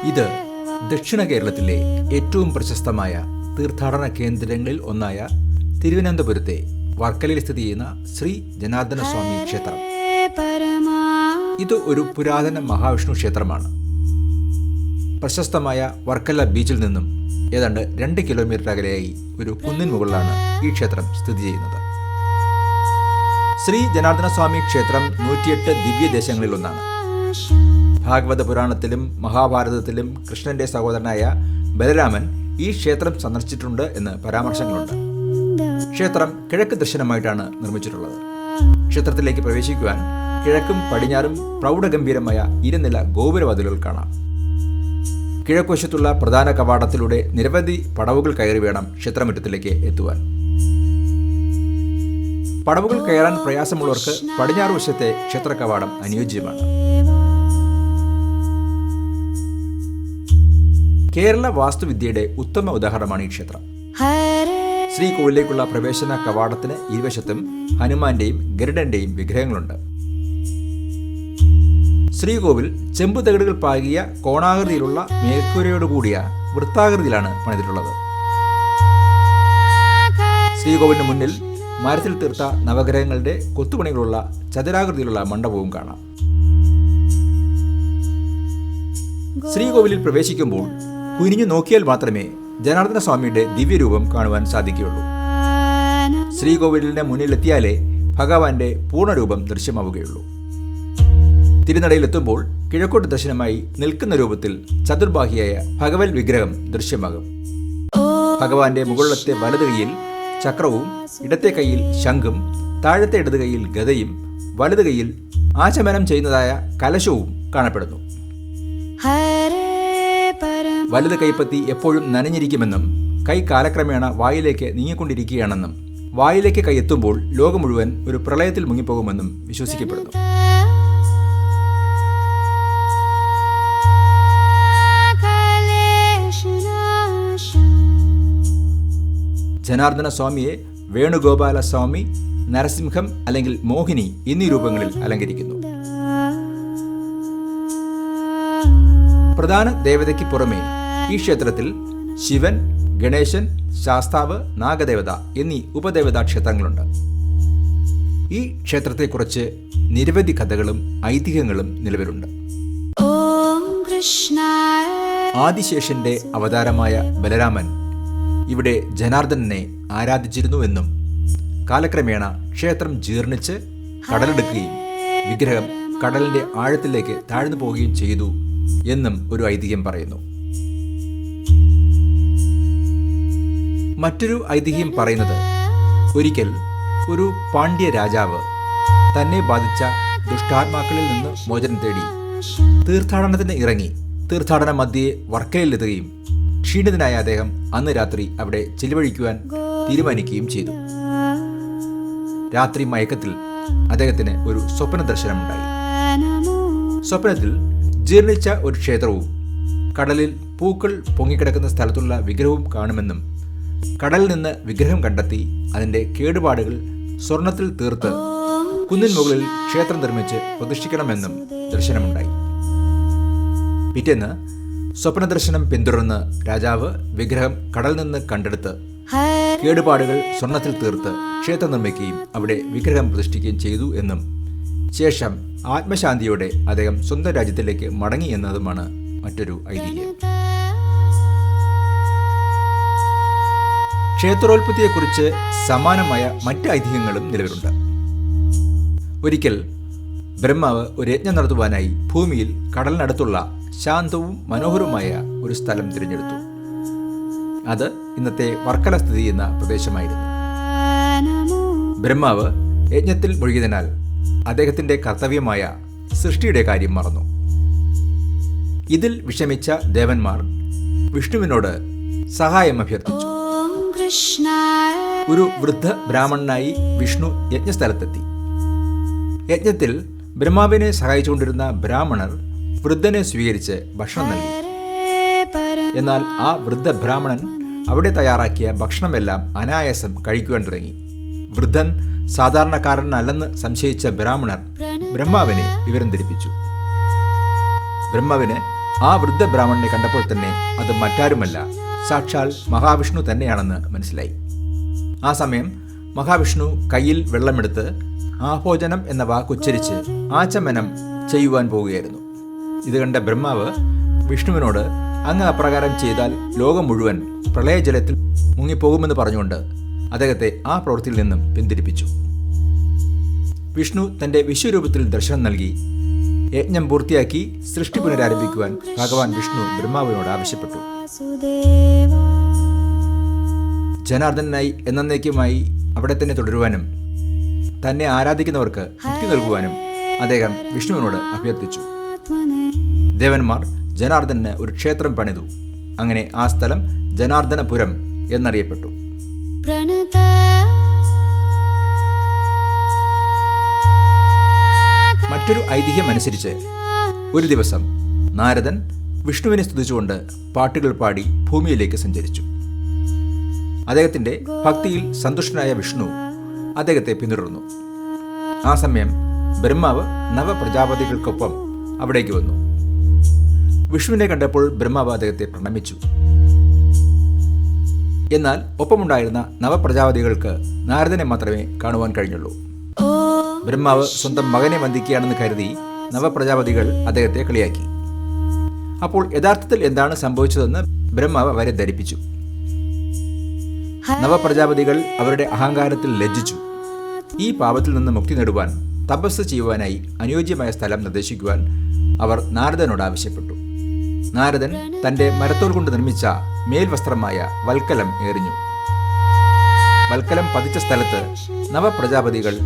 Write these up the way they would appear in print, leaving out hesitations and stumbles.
ഇത് ദക്ഷിണ കേരളത്തിലെ ഏറ്റവും പ്രശസ്തമായ തീർത്ഥാടന കേന്ദ്രങ്ങളിൽ ഒന്നായ തിരുവനന്തപുരത്തെ വർക്കലയിൽ സ്ഥിതി ചെയ്യുന്ന ശ്രീ ജനാർദ്ദന സ്വാമി ക്ഷേത്രം. ഇത് ഒരു പുരാതന മഹാവിഷ്ണു ക്ഷേത്രമാണ്. പ്രശസ്തമായ വർക്കല ബീച്ചിൽ നിന്നും ഏതാണ്ട് 2 കിലോമീറ്റർ അകലെയായി ഒരു കുന്നിൻ മുകളിലാണ് ഈ ക്ഷേത്രം സ്ഥിതി ചെയ്യുന്നത്. ശ്രീ ജനാർദ്ദന സ്വാമി ക്ഷേത്രം 108 ദിവ്യദേശങ്ങളിൽ ഒന്നാണ്. ഭാഗവത പുരാണത്തിലും മഹാഭാരതത്തിലും കൃഷ്ണന്റെ സഹോദരനായ ബലരാമൻ ഈ ക്ഷേത്രം സന്ദർശിച്ചിട്ടുണ്ട് എന്ന് പരാമർശങ്ങളുണ്ട്. ക്ഷേത്രം കിഴക്ക് ദർശനമായിട്ടാണ് നിർമ്മിച്ചിട്ടുള്ളത്. ക്ഷേത്രത്തിലേക്ക് പ്രവേശിക്കുവാൻ കിഴക്കും പടിഞ്ഞാറും പ്രൗഢഗംഭീരമായ 2 നില ഗോപുരവാതിലുകൾ കാണാം. കിഴക്കുവശത്തുള്ള പ്രധാന കവാടത്തിലൂടെ നിരവധി പടവുകൾ കയറി വേണം ക്ഷേത്രമുറ്റത്തിലേക്ക് എത്തുവാൻ. പടവുകൾ കയറാൻ പ്രയാസമുള്ളവർക്ക് പടിഞ്ഞാറ് വശത്തെ ക്ഷേത്ര കവാടം അനുയോജ്യമാണ്. കേരള വാസ്തുവിദ്യയുടെ ഉത്തമ ഉദാഹരണമാണ് ഈ ക്ഷേത്രം. ശ്രീകോവിലേക്കുള്ള പ്രവേശന കവാടത്തിന് ഇരുവശത്തും ഹനുമാന്റെയും ഗരുഡന്റെയും വിഗ്രഹങ്ങളുണ്ട്. ശ്രീകോവിൽ ചെമ്പുതകിടുകൾ പാകിയ കോണാകൃതിയിലുള്ള മേൽക്കൂരയോടുകൂടിയ വൃത്താകൃതിയിലാണ് പണിതിട്ടുള്ളത്. ശ്രീകോവിലിന് മുന്നിൽ മരത്തിൽ തീർത്ത നവഗ്രഹങ്ങളുടെ കൊത്തുപണികളുള്ള ചതുരാകൃതിയിലുള്ള മണ്ഡപവും കാണാം. ശ്രീകോവിലിൽ പ്രവേശിക്കുമ്പോൾ കുനിഞ്ഞു നോക്കിയാൽ മാത്രമേ ജനാർദ്ദന സ്വാമിയുടെ ദിവ്യരൂപം കാണുവാൻ സാധിക്കുകയുള്ളൂ. ശ്രീകോവിലിന്റെ മുന്നിലെത്തിയാലേ ഭഗവാന്റെ പൂർണ്ണരൂപം ദൃശ്യമാവുകയുള്ളൂ. തിരുനടയിലെത്തുമ്പോൾ കിഴക്കോട്ട് ദർശനമായി നിൽക്കുന്ന രൂപത്തിൽ ചതുർബാഹിയായ ഭഗവത് വിഗ്രഹം ദൃശ്യമാകും. ഭഗവാന്റെ മുകളിലത്തെ വലത് കൈയിൽ ചക്രവും ഇടത്തെ കൈയിൽ ശംഖും താഴത്തെ ഇടത് കൈയിൽ ഗദയും വലത് കൈയിൽ ആചമനം ചെയ്യുന്നതായ കലശവും കാണപ്പെടുന്നു. വലത് കൈപ്പത്തി എപ്പോഴും നനഞ്ഞിരിക്കുമെന്നും കൈ കാലക്രമേണ വായിലേക്ക് നീങ്ങിക്കൊണ്ടിരിക്കുകയാണെന്നും വായിലേക്ക് കൈ എത്തുമ്പോൾ ലോകം മുഴുവൻ ഒരു പ്രളയത്തിൽ മുങ്ങിപ്പോകുമെന്നും വിശ്വസിക്കപ്പെടുന്നു. ജനാർദ്ദന സ്വാമിയെ വേണുഗോപാല സ്വാമി, നരസിംഹം അല്ലെങ്കിൽ മോഹിനി എന്നീ രൂപങ്ങളിൽ അലങ്കരിക്കുന്നു. പ്രധാന ദേവതയ്ക്ക് പുറമെ ഈ ക്ഷേത്രത്തിൽ ശിവൻ, ഗണേശൻ, ശാസ്താവ്, നാഗദേവത എന്നീ ഉപദേവതാ ക്ഷേത്രങ്ങളുണ്ട്. ഈ ക്ഷേത്രത്തെക്കുറിച്ച് നിരവധി കഥകളും ഐതിഹ്യങ്ങളും നിലവിലുണ്ട്. ആദിശേഷന്റെ അവതാരമായ ബലരാമൻ ഇവിടെ ജനാർദ്ദനെ ആരാധിച്ചിരുന്നുവെന്നും കാലക്രമേണ ക്ഷേത്രം ജീർണിച്ച് കടലെടുക്കുകയും വിഗ്രഹം കടലിന്റെ ആഴത്തിലേക്ക് താഴ്ന്നു പോവുകയും ചെയ്തു എന്നും ഒരു ഐതിഹ്യം പറയുന്നു. മറ്റൊരു ഐതിഹ്യം പറയുന്നത് ഒരിക്കൽ ഒരു പാണ്ഡ്യ രാജാവ് തന്നെ ബാധിച്ച ദുഷ്ടാത്മാക്കളിൽ നിന്ന് മോചനം തേടി തീർത്ഥാടനത്തിന് ഇറങ്ങി തീർത്ഥാടന മധ്യേ വർക്കലയിലെത്തുകയും ക്ഷീണിതനായ അദ്ദേഹം അന്ന് രാത്രി അവിടെ ചെലവഴിക്കുവാൻ തീരുമാനിക്കുകയും ചെയ്തു. രാത്രി മയക്കത്തിൽ അദ്ദേഹത്തിന് ഒരു സ്വപ്ന ദർശനമുണ്ടായി. സ്വപ്നത്തിൽ ജീർണിച്ച ഒരു ക്ഷേത്രവും കടലിൽ പൂക്കൾ പൊങ്ങിക്കിടക്കുന്ന സ്ഥലത്തുള്ള വിഗ്രഹവും കാണുമെന്നും കടലിൽ നിന്ന് വിഗ്രഹം കണ്ടെത്തി അതിന്റെ കേടുപാടുകൾ സ്വർണത്തിൽ തീർത്ത് കുന്നിൻ മുകളിൽ ക്ഷേത്രം നിർമ്മിച്ച് പ്രതിഷ്ഠിക്കണമെന്നും ദർശനമുണ്ടായി. പിറ്റേന്ന് സ്വപ്നദർശനം പിന്തുടർന്ന് രാജാവ് വിഗ്രഹം കടലിൽ നിന്ന് കണ്ടെടുത്ത് കേടുപാടുകൾ സ്വർണത്തിൽ തീർത്ത് ക്ഷേത്രം നിർമ്മിക്കുകയും അവിടെ വിഗ്രഹം പ്രതിഷ്ഠിക്കുകയും ചെയ്തു എന്നും ശേഷം ആത്മശാന്തിയോടെ അദ്ദേഹം സ്വന്തം രാജ്യത്തിലേക്ക് മടങ്ങി എന്നതുമാണ് മറ്റൊരു ഐതിഹ്യം. ക്ഷേത്രോത്പത്തിയെക്കുറിച്ച് സമാനമായ മറ്റ് ഐതിഹ്യങ്ങളും നിലവിലുണ്ട്. ഒരിക്കൽ ബ്രഹ്മാവ് ഒരു യജ്ഞം നടത്തുവാനായി ഭൂമിയിൽ കടലിനടുത്തുള്ള ശാന്തവും മനോഹരവുമായ ഒരു സ്ഥലം തിരഞ്ഞെടുത്തു. അത് ഇന്നത്തെ വർക്കല സ്ഥിതി ചെയ്യുന്ന പ്രദേശമായിരുന്നു. ബ്രഹ്മാവ് യജ്ഞത്തിൽ മുഴുകിയതിനാൽ അദ്ദേഹത്തിന്റെ കർത്തവ്യമായ സൃഷ്ടിയുടെ കാര്യം മറന്നു. ഇതിൽ വിഷമിച്ച ദേവന്മാർ വിഷ്ണുവിനോട് സഹായം അഭ്യർത്ഥിച്ചു. ഒരു വൃദ്ധ ബ്രാഹ്മണനായി വിഷ്ണു യജ്ഞസ്ഥലത്തെത്തി. യജ്ഞത്തിൽ ബ്രഹ്മാവിനെ സഹായിച്ചുകൊണ്ടിരുന്ന ബ്രാഹ്മണർ വൃദ്ധനെ സ്വീകരിച്ച് ഭക്ഷണം നൽകി. എന്നാൽ ആ വൃദ്ധ ബ്രാഹ്മണൻ അവിടെ തയ്യാറാക്കിയ ഭക്ഷണമെല്ലാം അനായാസം കഴിക്കുവാൻ തുടങ്ങി. വൃദ്ധൻ സാധാരണക്കാരനല്ലെന്ന് സംശയിച്ച ബ്രാഹ്മണർ ബ്രഹ്മാവിനെ വിവരം ധരിപ്പിച്ചു. ബ്രഹ്മാവിന് ആ വൃദ്ധ ബ്രാഹ്മണനെ കണ്ടപ്പോൾ തന്നെ അത് മറ്റാരുമല്ല, സാക്ഷാൽ മഹാവിഷ്ണു തന്നെയാണെന്ന് മനസ്സിലായി. ആ സമയം മഹാവിഷ്ണു കയ്യിൽ വെള്ളമെടുത്ത് ആഭോജനം എന്ന വാക്കുച്ചരിച്ച് ആചമനം ചെയ്യുവാൻ പോവുകയായിരുന്നു. ഇത് കണ്ട ബ്രഹ്മാവ് വിഷ്ണുവിനോട് അങ്ങ് അപ്രകാരം ചെയ്താൽ ലോകം മുഴുവൻ പ്രളയജലത്തിൽ മുങ്ങിപ്പോകുമെന്ന് പറഞ്ഞുകൊണ്ട് അദ്ദേഹത്തെ ആ പ്രവൃത്തിയിൽ നിന്നും പിന്തിരിപ്പിച്ചു. വിഷ്ണു തന്റെ വിശ്വരൂപത്തിൽ ദർശനം നൽകി യജ്ഞം പൂർത്തിയാക്കി സൃഷ്ടി പുനരാരംഭിക്കുവാൻ ഭഗവാൻ വിഷ്ണു ബ്രഹ്മാവിനോട് ആവശ്യപ്പെട്ടു. ജനാർദ്ദനായി എന്നേക്കുമായി അവിടെ തന്നെ തുടരുവാനും തന്നെ ആരാധിക്കുന്നവർക്ക് മുക്തി നൽകുവാനും അദ്ദേഹം വിഷ്ണുവിനോട് അഭ്യർത്ഥിച്ചു. ദേവന്മാർ ജനാർദ്ദന് ഒരു ക്ഷേത്രം പണിതു. അങ്ങനെ ആ സ്ഥലം ജനാർദ്ദനപുരം എന്നറിയപ്പെട്ടു. മറ്റൊരു ഐതിഹ്യം അനുസരിച്ച് ഒരു ദിവസം നാരദൻ വിഷ്ണുവിനെ സ്തുതിച്ചുകൊണ്ട് പാട്ടുകൾ പാടി ഭൂമിയിലേക്ക് സഞ്ചരിച്ചു. അദ്ദേഹത്തിന്റെ ഭക്തിയിൽ സന്തുഷ്ടനായ വിഷ്ണു അദ്ദേഹത്തെ പിന്തുടർന്നു. ആ സമയം ബ്രഹ്മാവ് നവപ്രജാപതികൾക്കൊപ്പം അവിടേക്ക് വന്നു. വിഷ്ണുവിനെ കണ്ടപ്പോൾ ബ്രഹ്മാവ് അദ്ദേഹത്തെ പ്രണമിച്ചു. എന്നാൽ ഒപ്പമുണ്ടായിരുന്ന നവപ്രജാപതികൾക്ക് നാരദനെ മാത്രമേ കാണുവാൻ കഴിഞ്ഞുള്ളൂ. ബ്രഹ്മാവ് സ്വന്തം മകനെ വന്ദിക്കുകയാണെന്ന് കരുതി നവപ്രജാപതികൾ അദ്ദേഹത്തെ കളിയാക്കി. അപ്പോൾ യഥാർത്ഥത്തിൽ എന്താണ് സംഭവിച്ചതെന്ന് ബ്രഹ്മാവ് അവരെ ധരിപ്പിച്ചു. നവപ്രജാപതികൾ അവരുടെ അഹങ്കാരത്തിൽ ലജ്ജിച്ചു. ഈ പാപത്തിൽ നിന്ന് മുക്തി നേടുവാൻ തപസ് ചെയ്യുവാനായി അനുയോജ്യമായ സ്ഥലം നിർദ്ദേശിക്കുവാൻ അവർ നാരദനോട് ആവശ്യപ്പെട്ടു. നാരദൻ തന്റെ മരത്തോൽ കൊണ്ട് നിർമ്മിച്ച മേൽവസ്ത്രമായ വൽക്കലം എറിഞ്ഞു. വൽക്കലം പതിച്ച സ്ഥലത്ത് നവപ്രജാപതികൾ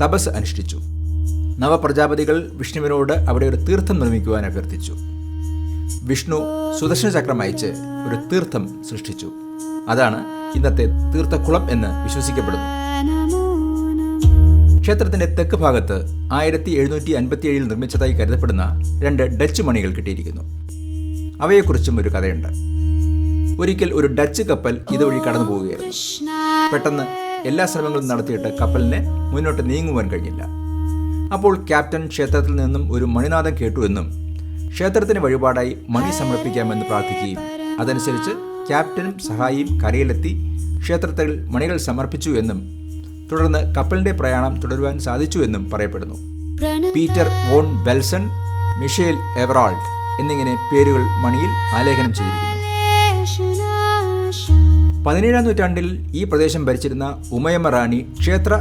തപസ് അനുഷ്ഠിച്ചു. നവപ്രജാപതികൾ വിഷ്ണുവിനോട് അവിടെ ഒരു തീർത്ഥം നിർമ്മിക്കുവാൻ അഭ്യർത്ഥിച്ചു. വിഷ്ണു സുദർശന ചക്രം അയച്ച് ഒരു തീർത്ഥം സൃഷ്ടിച്ചു. അതാണ് ഇന്നത്തെ തീർത്ഥക്കുളം എന്ന് വിശ്വസിക്കപ്പെടുന്നു. ക്ഷേത്രത്തിന്റെ തെക്ക് ഭാഗത്ത് 1757 നിർമ്മിച്ചതായി കരുതപ്പെടുന്ന 2 ഡച്ച് മണികൾ കിട്ടിയിരിക്കുന്നു. അവയെക്കുറിച്ചും ഒരു കഥയുണ്ട്. ഒരിക്കൽ ഒരു ഡച്ച് കപ്പൽ ഇതുവഴി കടന്നു പോവുകയായിരുന്നു. പെട്ടെന്ന് എല്ലാ ശ്രമങ്ങളും നടത്തിയിട്ട് കപ്പലിന് മുന്നോട്ട് നീങ്ങുവാൻ കഴിഞ്ഞില്ല. അപ്പോൾ ക്യാപ്റ്റൻ ക്ഷേത്രത്തിൽ നിന്നും ഒരു മണിനാദം കേട്ടു എന്നും ക്ഷേത്രത്തിന് വഴിപാടായി മണി സമർപ്പിക്കാമെന്ന് പ്രാർത്ഥിക്കുകയും അതനുസരിച്ച് ക്യാപ്റ്റനും സഹായിയും കരയിലെത്തി ക്ഷേത്രത്തിൽ മണികൾ സമർപ്പിച്ചു എന്നും തുടർന്ന് കപ്പലിന്റെ പ്രയാണം തുടരുവാൻ സാധിച്ചു എന്നും പറയപ്പെടുന്നു. പീറ്റർ വോൺ ബെൽസൺ, മിഷേൽ എവറാൾഡ് എന്നിങ്ങനെ പേരുകൾ മണിയിൽ ആലേഖനം ചെയ്തിരിക്കുന്നു. 17-ാം നൂറ്റാണ്ടിൽ ഈ പ്രദേശം ഭരിച്ചിരുന്ന ഉമയമ്മ റാണി ക്ഷേത്ര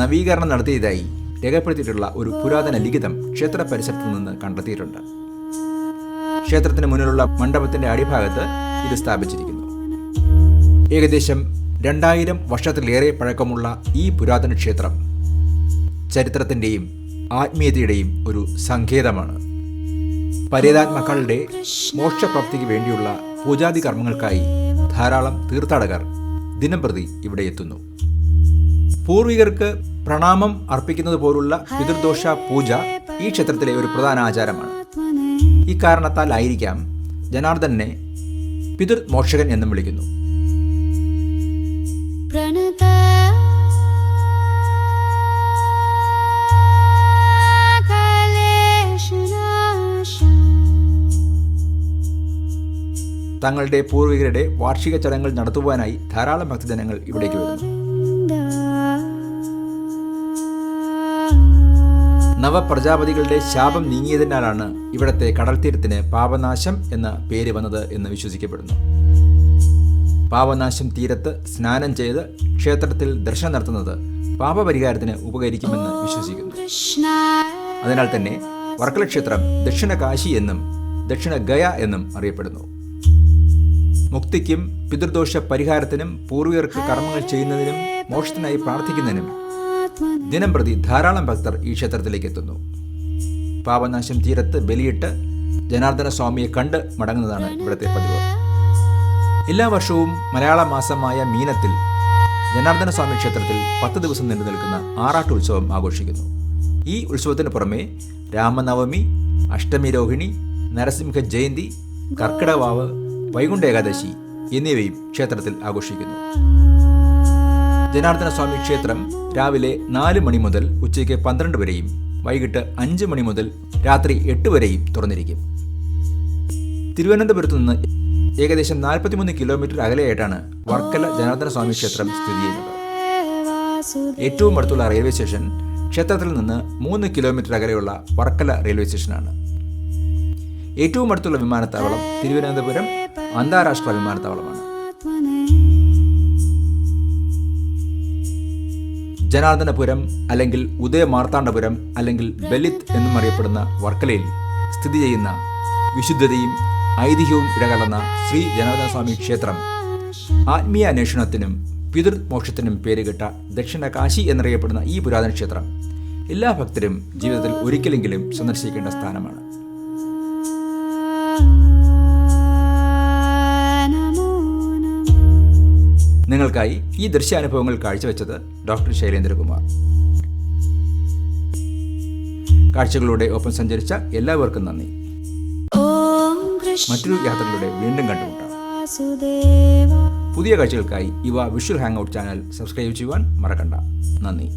നവീകരണം നടത്തിയതായി രേഖപ്പെടുത്തിയിട്ടുള്ള ഒരു പുരാതന ലിഖിതം ക്ഷേത്ര പരിസരത്ത് നിന്ന് കണ്ടെത്തിയിട്ടുണ്ട്. ക്ഷേത്രത്തിന് മുന്നിലുള്ള മണ്ഡപത്തിന്റെ അടിഭാഗത്ത് ഇത് സ്ഥാപിച്ചിരിക്കുന്നു. ഏകദേശം 2000 വർഷത്തിലേറെ പഴക്കമുള്ള ഈ പുരാതന ക്ഷേത്രം ചരിത്രത്തിൻ്റെയും ആത്മീയതയുടെയും ഒരു സങ്കേതമാണ്. പരേതാത്മാക്കളുടെ മോക്ഷപ്രാപ്തിക്ക് വേണ്ടിയുള്ള പൂജാതി കർമ്മങ്ങൾക്കായി ധാരാളം തീർത്ഥാടകർ ദിനംപ്രതി ഇവിടെ എത്തുന്നു. പൂർവികർക്ക് പ്രണാമം അർപ്പിക്കുന്നത് പോലുള്ള പിതൃദോഷ പൂജ ഈ ക്ഷേത്രത്തിലെ ഒരു പ്രധാന ആചാരമാണ്. ഇക്കാരണത്താൽ ആയിരിക്കാം ജനാർദ്ദനെ പിതൃമോക്ഷകൻ എന്നും വിളിക്കുന്നു. തങ്ങളുടെ പൂർവികരുടെ വാർഷിക ചടങ്ങുകൾ നടത്തുവാനായി ധാരാളം ഭക്തജനങ്ങൾ ഇവിടേക്ക് വരുന്നു. നവപ്രജാപതികളുടെ ശാപം നീങ്ങിയതിനാലാണ് ഇവിടത്തെ കടൽത്തീരത്തിന് പാപനാശം എന്ന പേര് വന്നത് എന്ന് വിശ്വസിക്കപ്പെടുന്നു. പാപനാശം തീരത്ത് സ്നാനം ചെയ്ത് ക്ഷേത്രത്തിൽ ദർശനം നടത്തുന്നത് പാപപരിഹാരത്തിന് ഉപകരിക്കുമെന്ന് വിശ്വസിക്കുന്നു. അതിനാൽ തന്നെ വർക്കല ക്ഷേത്രം ദക്ഷിണ കാശി എന്നും ദക്ഷിണ ഗയ എന്നും അറിയപ്പെടുന്നു. മുക്തിക്കും പിതൃദോഷ പരിഹാരത്തിനും പൂർവികർക്ക് കർമ്മങ്ങൾ ചെയ്യുന്നതിനും മോക്ഷത്തിനായി പ്രാർത്ഥിക്കുന്നതിനും ദിനംപ്രതി ധാരാളം ഭക്തർ ഈ ക്ഷേത്രത്തിലേക്ക് എത്തുന്നു. പാപനാശം തീരത്ത് ബലിയിട്ട് ജനാർദ്ദന സ്വാമിയെ കണ്ട് മടങ്ങുന്നതാണ് ഇവിടുത്തെ പതിവ്. എല്ലാ വർഷവും മലയാള മാസമായ മീനത്തിൽ ജനാർദ്ദന സ്വാമി ക്ഷേത്രത്തിൽ 10 ദിവസം നീണ്ടു നിൽക്കുന്ന ആറാട്ട് ഉത്സവം ആഘോഷിക്കുന്നു. ഈ ഉത്സവത്തിന് പുറമെ രാമനവമി, അഷ്ടമി രോഹിണി, നരസിംഹ ജയന്തി, കർക്കിടവാവ്, വൈകുണ്ഠ ഏകാദശി എന്നിവയും ക്ഷേത്രത്തിൽ ആഘോഷിക്കുന്നു. ജനാർദ്ദന സ്വാമി ക്ഷേത്രം രാവിലെ 4 മണി മുതൽ ഉച്ചയ്ക്ക് 12 വരെയും വൈകിട്ട് 5 മണി മുതൽ രാത്രി 8 വരെയും തുറന്നിരിക്കും. തിരുവനന്തപുരത്ത് നിന്ന് ഏകദേശം 43 കിലോമീറ്റർ അകലെയായിട്ടാണ് വർക്കല ജനാർദ്ദന സ്വാമി ക്ഷേത്രം സ്ഥിതി ചെയ്യുന്നത്. ഏറ്റവും അടുത്തുള്ള റെയിൽവേ സ്റ്റേഷൻ ക്ഷേത്രത്തിൽ നിന്ന് 3 കിലോമീറ്റർ അകലെയുള്ള വർക്കല റെയിൽവേ സ്റ്റേഷനാണ്. ഏറ്റവും അടുത്തുള്ള വിമാനത്താവളം തിരുവനന്തപുരം അന്താരാഷ്ട്ര വിമാനത്താവളമാണ്. ജനാർദ്ദനപുരം അല്ലെങ്കിൽ ഉദയമാർത്താണ്ഡപുരം അല്ലെങ്കിൽ ബലിത് എന്നും അറിയപ്പെടുന്ന വർക്കലയിൽ സ്ഥിതി ചെയ്യുന്ന വിശുദ്ധതയും ഐതിഹ്യവും ഇടകലർന്ന ശ്രീ ജനാർദ്ദന സ്വാമി ക്ഷേത്രം ആത്മീയ അന്വേഷണത്തിനും പിതൃമോക്ഷത്തിനും പേരുകെട്ട ദക്ഷിണ കാശി എന്നറിയപ്പെടുന്ന ഈ പുരാതന ക്ഷേത്രം എല്ലാ ഭക്തരും ജീവിതത്തിൽ ഒരിക്കലെങ്കിലും സന്ദർശിക്കേണ്ട സ്ഥാനമാണ്. നിങ്ങൾക്കായി ഈ ദൃശ്യാനുഭവങ്ങൾ കാഴ്ചവെച്ചത് ഡോക്ടർ ശൈലേന്ദ്രകുമാർ. കാഴ്ചകളുടെ ഒപ്പം സഞ്ചരിച്ച എല്ലാവർക്കും നന്ദി. മറ്റൊരു യാത്രകളുടെ വീണ്ടും കണ്ടുമുട്ടാം. പുതിയ കാഴ്ചകൾക്കായി ഇവ visual hang out channel subscribe ചെയ്യുവാൻ മറക്കണ്ട. നന്ദി.